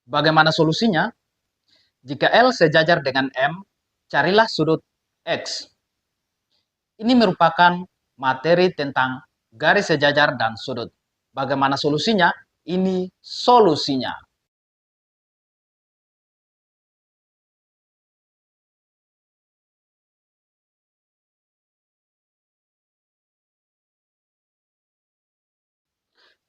Bagaimana solusinya? Jika L sejajar dengan M, carilah sudut X. Ini merupakan materi tentang garis sejajar dan sudut. Bagaimana solusinya? Ini solusinya.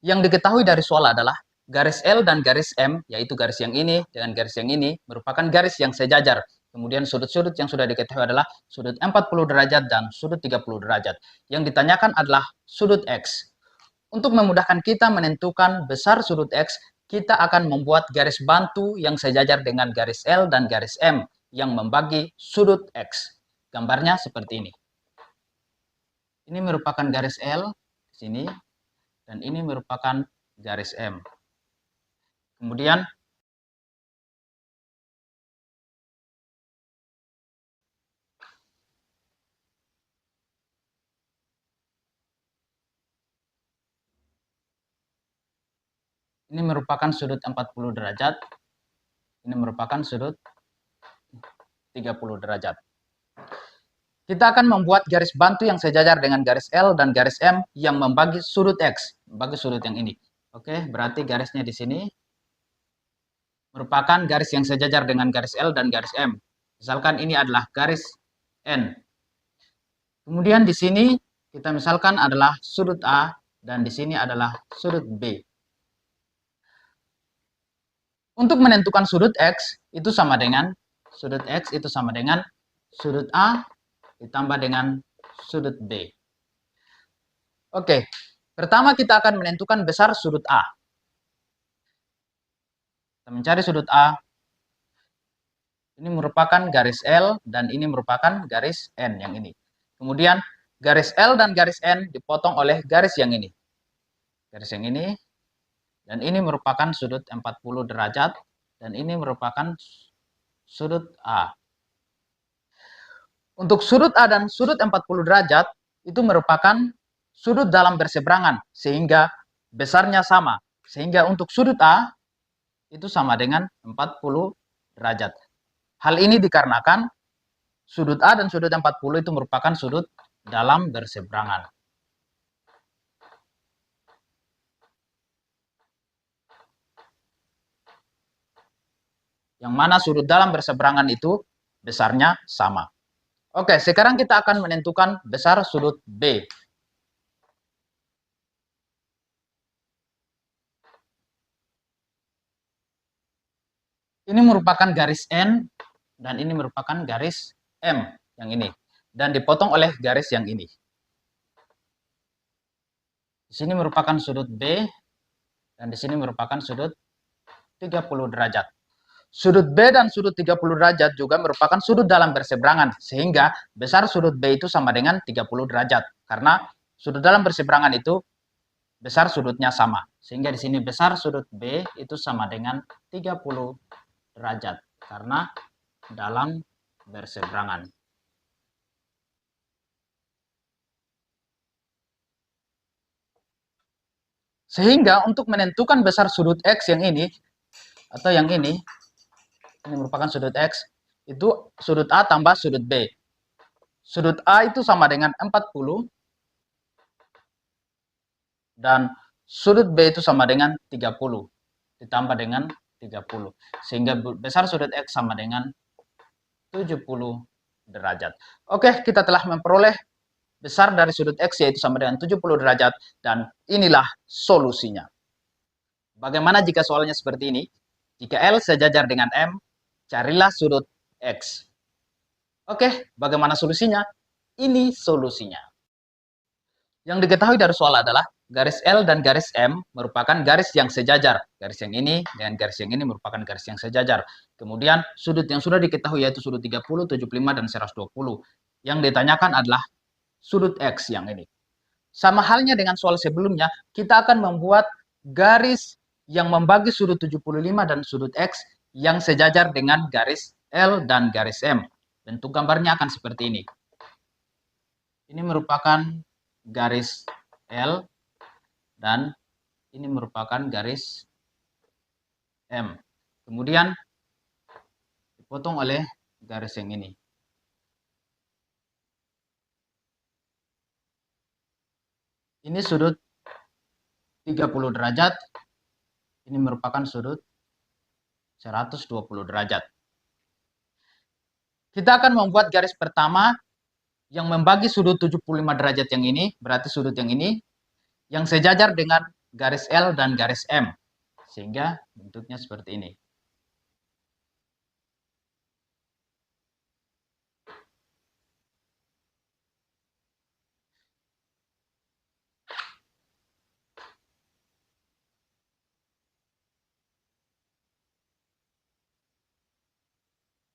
Yang diketahui dari soal adalah garis L dan garis M, yaitu garis yang ini dengan garis yang ini, merupakan garis yang sejajar. Kemudian sudut-sudut yang sudah diketahui adalah sudut 40 derajat dan sudut 30 derajat. Yang ditanyakan adalah sudut X. Untuk memudahkan kita menentukan besar sudut X, kita akan membuat garis bantu yang sejajar dengan garis L dan garis M yang membagi sudut X. Gambarnya seperti ini. Ini merupakan garis L di sini, dan ini merupakan garis M. Kemudian ini merupakan sudut 40 derajat, ini merupakan sudut 30 derajat. Kita akan membuat garis bantu yang sejajar dengan garis L dan garis M yang membagi sudut X, membagi sudut yang ini. Oke, berarti garisnya di sini merupakan garis yang sejajar dengan garis L dan garis M. Misalkan ini adalah garis N. Kemudian di sini kita misalkan adalah sudut A dan di sini adalah sudut B. Untuk menentukan sudut X itu sama dengan sudut X itu sama dengan sudut A ditambah dengan sudut B. Oke, pertama kita akan menentukan besar sudut A. Kita mencari sudut A. Ini merupakan garis L dan ini merupakan garis N yang ini. Kemudian garis L dan garis N dipotong oleh garis yang ini. Garis yang ini. Dan ini merupakan sudut 40 derajat dan ini merupakan sudut A. Untuk sudut A dan sudut 40 derajat itu merupakan sudut dalam berseberangan sehingga besarnya sama. Sehingga untuk sudut A itu sama dengan 40 derajat. Hal ini dikarenakan sudut A dan sudut 40 itu merupakan sudut dalam berseberangan. Yang mana sudut dalam berseberangan itu besarnya sama. Oke, sekarang kita akan menentukan besar sudut B. Ini merupakan garis N dan ini merupakan garis M yang ini. Dan dipotong oleh garis yang ini. Di sini merupakan sudut B dan di sini merupakan sudut 30 derajat. Sudut B dan sudut 30 derajat juga merupakan sudut dalam berseberangan, sehingga besar sudut B itu sama dengan 30 derajat. Karena sudut dalam berseberangan itu besar sudutnya sama. Sehingga di sini besar sudut B itu sama dengan 30 derajat. Karena dalam berseberangan. Sehingga untuk menentukan besar sudut X yang ini, atau yang ini merupakan sudut X, itu sudut A tambah sudut B. Sudut A itu sama dengan 40 dan sudut B itu sama dengan 30 ditambah dengan 30. Sehingga besar sudut X sama dengan 70 derajat. Oke, kita telah memperoleh besar dari sudut X yaitu sama dengan 70 derajat dan inilah solusinya. Bagaimana jika soalnya seperti ini? Jika L sejajar dengan M, carilah sudut X. Oke, bagaimana solusinya? Ini solusinya. Yang diketahui dari soal adalah garis L dan garis M merupakan garis yang sejajar. Garis yang ini dengan garis yang ini merupakan garis yang sejajar. Kemudian sudut yang sudah diketahui yaitu sudut 30, 75, dan 120. Yang ditanyakan adalah sudut X yang ini. Sama halnya dengan soal sebelumnya, kita akan membuat garis yang membagi sudut 75 dan sudut X yang sejajar dengan garis L dan garis M. Bentuk gambarnya akan seperti ini. Ini merupakan garis L dan ini merupakan garis M. Kemudian dipotong oleh garis yang ini. Ini sudut 30 derajat. Ini merupakan sudut 120 derajat. Kita akan membuat garis pertama yang membagi sudut 75 derajat yang ini, berarti sudut yang ini, yang sejajar dengan garis L dan garis M. Sehingga bentuknya seperti ini.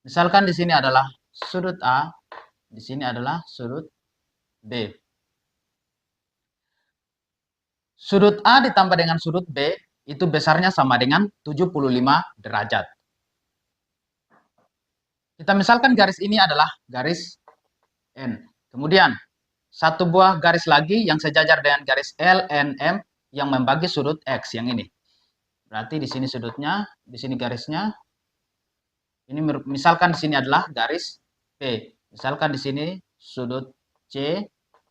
Misalkan di sini adalah sudut A, di sini adalah sudut B. Sudut A ditambah dengan sudut B itu besarnya sama dengan 75 derajat. Kita misalkan garis ini adalah garis N. Kemudian satu buah garis lagi yang sejajar dengan garis L, N, M yang membagi sudut X yang ini. Berarti di sini sudutnya, di sini garisnya. Ini misalkan di sini adalah garis P. Misalkan di sini sudut C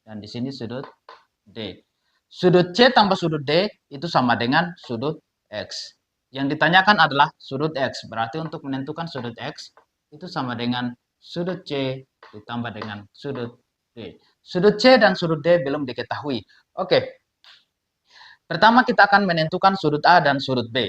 dan di sini sudut D. Sudut C tambah sudut D itu sama dengan sudut X. Yang ditanyakan adalah sudut X. Berarti untuk menentukan sudut X itu sama dengan sudut C ditambah dengan sudut D. Sudut C dan sudut D belum diketahui. Oke. Pertama kita akan menentukan sudut A dan sudut B.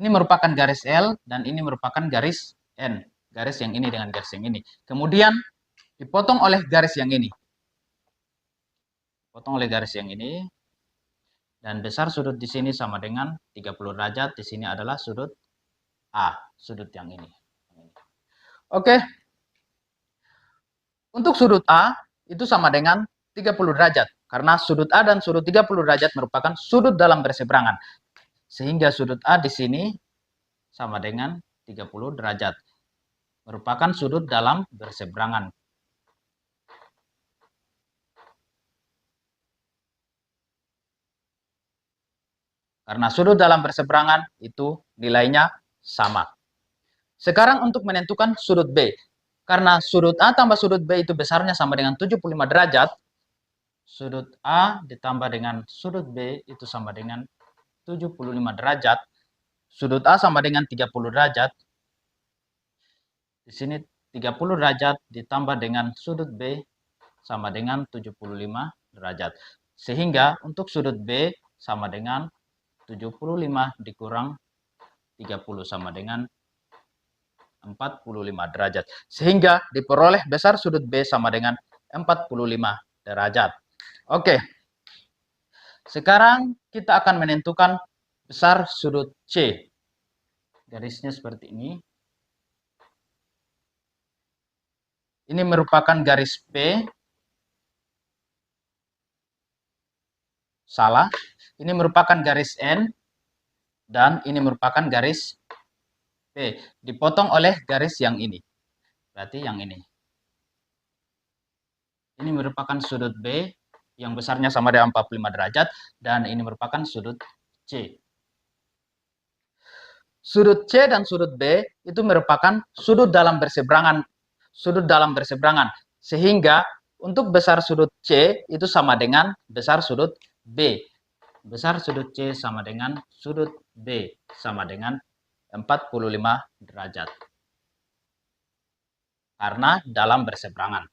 Ini merupakan garis L dan ini merupakan garis N. Garis yang ini dengan garis yang ini. Kemudian dipotong oleh garis yang ini. Potong oleh garis yang ini. Dan besar sudut di sini sama dengan 30 derajat. Di sini adalah sudut A. Sudut yang ini. Oke. Untuk sudut A itu sama dengan 30 derajat. Karena sudut A dan sudut 30 derajat merupakan sudut dalam berseberangan. Sehingga sudut A di sini sama dengan 30 derajat. Merupakan sudut dalam berseberangan. Karena sudut dalam berseberangan itu nilainya sama. Sekarang untuk menentukan sudut B. Karena sudut A tambah sudut B itu besarnya sama dengan 75 derajat. Sudut A ditambah dengan sudut B itu sama dengan 75 derajat. Sudut A sama dengan 30 derajat. Di sini 30 derajat ditambah dengan sudut B sama dengan 75 derajat. Sehingga untuk sudut B sama dengan 75 dikurang 30 sama dengan 45 derajat. Sehingga diperoleh besar sudut B sama dengan 45 derajat. Oke. Sekarang kita akan menentukan besar sudut C. Garisnya seperti ini. Ini merupakan garis P. Salah. Ini merupakan garis N. Dan ini merupakan garis P. Dipotong oleh garis yang ini. Berarti yang ini. Ini merupakan sudut B yang besarnya sama dengan 45 derajat. Dan ini merupakan sudut C. Sudut C dan sudut B itu merupakan sudut dalam berseberangan. Sudut dalam berseberangan. Sehingga untuk besar sudut C itu sama dengan besar sudut B. Besar sudut C sama dengan sudut B sama dengan 45 derajat. Karena dalam berseberangan.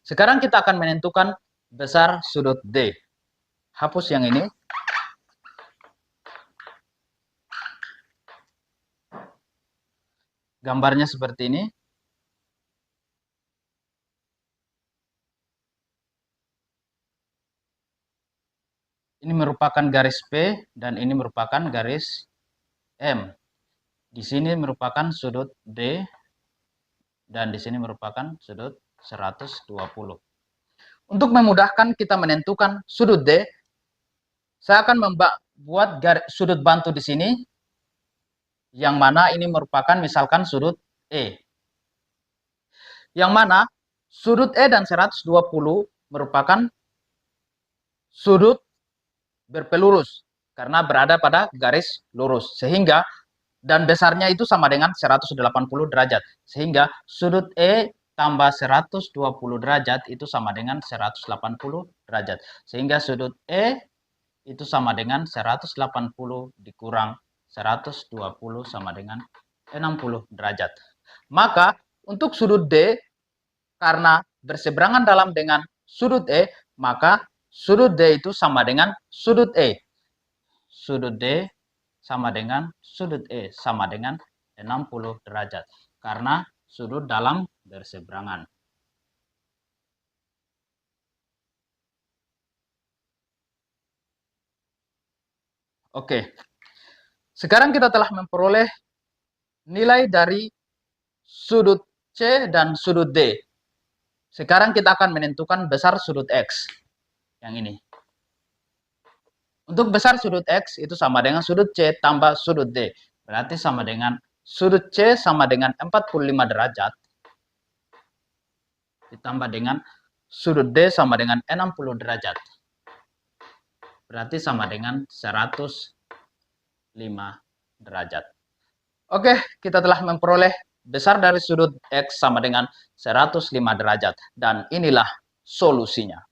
Sekarang kita akan menentukan besar sudut D. Hapus yang ini. Gambarnya seperti ini. Ini merupakan garis P dan ini merupakan garis M. Di sini merupakan sudut D dan di sini merupakan sudut 120. Untuk memudahkan kita menentukan sudut D, saya akan membuat sudut bantu di sini Yang mana ini merupakan misalkan sudut E. Yang mana sudut E dan 120 merupakan sudut berpelurus karena berada pada garis lurus. Sehingga dan besarnya itu sama dengan 180 derajat. Sehingga sudut E tambah 120 derajat itu sama dengan 180 derajat. Sehingga sudut E itu sama dengan 180 dikurang 120 sama dengan 60 derajat. Maka untuk sudut D, karena berseberangan dalam dengan sudut E, maka sudut D itu sama dengan sudut E. Sudut D sama dengan sudut E sama dengan 60 derajat. Karena sudut dalam berseberangan. Oke. Sekarang kita telah memperoleh nilai dari sudut C dan sudut D. Sekarang kita akan menentukan besar sudut X. Yang ini. Untuk besar sudut X itu sama dengan sudut C tambah sudut D. Berarti sama dengan sudut C sama dengan 45 derajat. Ditambah dengan sudut D sama dengan 60 derajat. Berarti sama dengan 105 derajat. Oke, kita telah memperoleh besar dari sudut X sama dengan 105 derajat. Dan inilah solusinya.